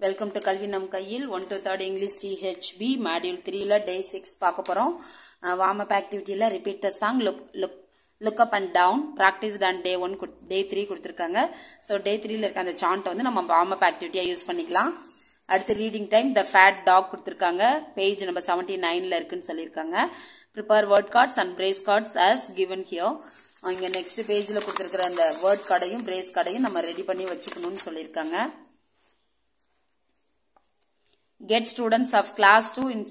Welcome to Kalvi Nam Kaiyil 1 to 3rd English THB Module 3 la Day 6 பார்க்க போறோம். Warm up activity la repeat the song look up and down practice done day 1 day 3 கொடுத்திருக்காங்க. So day 3 ல இருக்க அந்த chant வந்து நம்ம warm up activity use பண்ணிக்கலாம். அடுத்து reading time the fat dog கொடுத்திருக்காங்க. Page number 79 ல இருக்குன்னு சொல்லிருக்காங்க. Prepare word cards and brace cards as given here. இங்க next page ல கொடுத்திருக்கிற அந்த word cardையும் brace cardையும் நம்ம ரெடி பண்ணி வச்சுக்கணும்னு சொல்லிருக்காங்க. Get students of class 2 and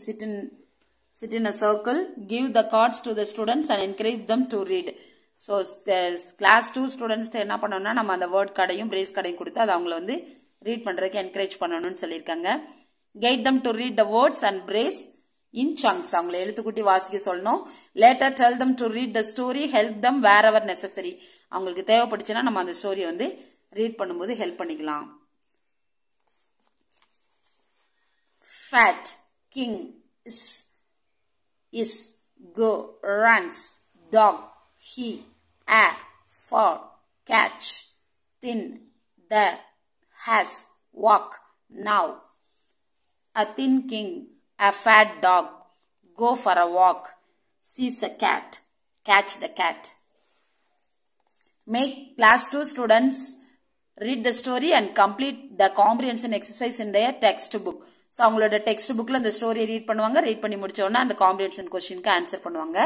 sit in a circle. Give the cards to the students and encourage them to read. So class 2 students என்ன பண்ணனும்னா நம்ம அந்த word cardையும் brace cardையும் கொடுத்து அத அவங்கள வந்து read பண்றதுக்கு encourage பண்ணனும்னு சொல்லிருக்காங்க. Guide them to read the words and brace in chunks. அவங்கள எழுத்து கூட்டி வாசிக்க சொல்லணும். Later tell them to read the story. Help them wherever necessary. அவங்களுக்கு தேவைப்படுச்சுனா நம்ம அந்த ஸ்டோரி வந்து read பண்ணும்போது ஹெல்ப் பண்ணிக்கலாம். Fat, king, is, go, runs, dog, he, a, for, catch, thin, there, has, walk, now. A thin king, a fat dog, go for a walk, sees a cat, catch the cat. Make class 2 students read the story and complete the comprehension exercise in their textbook. So, அவங்களோட text புக்ல இந்த story read பண்ணுவாங்க. Read பண்ணி முடிச்ச உடனே அந்த comprehension क्वेश्चनக்கு answer பண்ணுவாங்க.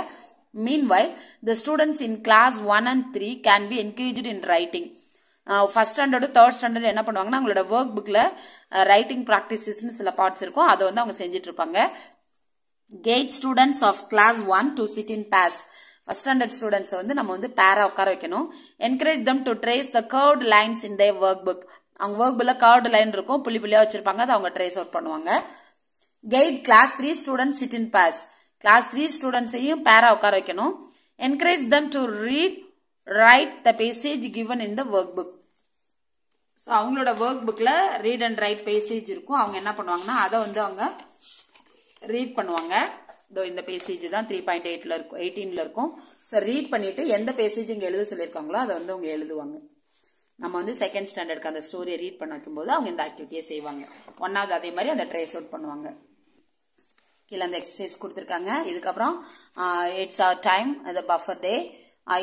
Meanwhile, the students in class 1 and 3 can be encouraged in writing. First standard, third standard என்ன பண்ணுவாங்கன்னா அவங்களோட ஒர்க் புக்ல ரைட்டிங் பிராக்டிசஸ்னு சில பார்ட்ஸ் இருக்கும். அதை வந்து அவங்க செஞ்சுட்டு இருப்பாங்க. Guide students of class 1 to sit in pairs. First standard students வந்து நம்ம வந்து பேரா உட்கார வைக்கணும். Encourage them to trace the curved lines in their workbook. அவங்க work bookல curved line இருக்கும், புள்ளி புள்ளியா வச்சிருப்பாங்க, அதை அவங்க trace out பண்ணுவாங்க. Guide class 3 students sit in pairs. Class 3 students-ஐயும் பேரா உட்கார வைக்கணும். Encourage them to write the passage given in the workbook. So அவங்களோட work bookல read and write passage இருக்கும். அவங்க என்ன பண்ணுவாங்கன்னா அதை வந்து அவங்க ரீட் பண்ணுவாங்க. இந்த பேசேஜ் தான் 3.8ல இருக்கும், 18ல இருக்கும். So read பண்ணிட்டு எந்த பேசேஜ் இங்க எழுத சொல்லிருக்காங்களோ அதை வந்து அவங்க எழுதுவாங்க. நம்ம வந்து செகண்ட் ஸ்டாண்டர்டுக்கு அந்த ஸ்டோரியை ரீட் பண்ண வைக்கும்போது அவங்க இந்த ஆக்டிவிட்டியை செய்வாங்க. ஒன்னாவது அதே மாதிரி அந்த ட்ரேஸ் அவுட் பண்ணுவாங்க. கீழே அந்த எக்ஸசைஸ் கொடுத்துருக்காங்க. இதுக்கப்புறம் இட்ஸ் அவர் டைம் அது பஃபர் டே.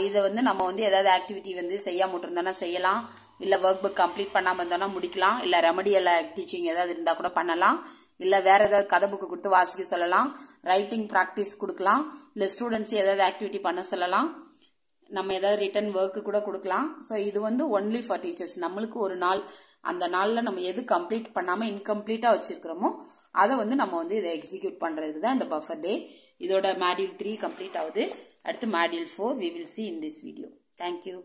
இதை வந்து நம்ம வந்து ஏதாவது ஆக்டிவிட்டி வந்து செய்யாம விட்டுருந்தோம்னா செய்யலாம், இல்ல ஒர்க் புக் கம்ப்ளீட் பண்ணாம இருந்தோம்னா முடிக்கலாம், இல்ல ரெமடியல் டீச்சிங் ஏதாவது இருந்தா கூட பண்ணலாம், இல்ல வேற ஏதாவது கதை புக்கு கொடுத்து வாசிக்க சொல்லலாம், ரைட்டிங் பிராக்டிஸ் கொடுக்கலாம், இல்ல ஸ்டூடெண்ட்ஸ் ஏதாவது ஆக்டிவிட்டி பண்ண சொல்லலாம், நம்ம ஏதாவது ரிட்டன் ஒர்க் கூட கொடுக்கலாம். ஸோ இது வந்து ஒன்லி ஃபார் டீச்சர்ஸ். நம்மளுக்கு ஒரு நாள், அந்த நாளில் நம்ம எது கம்ப்ளீட் பண்ணாமல் இன்கம்ப்ளீட்டாக வச்சிருக்கிறோமோ அதை வந்து நம்ம வந்து இதை எக்ஸிக்யூட் பண்ணுறதுக்கு தான் இந்த பஃபர் டே. இதோட மாடியூல் 3 கம்ப்ளீட் ஆகுது. அடுத்து module 4 we will see in this video. Thank you.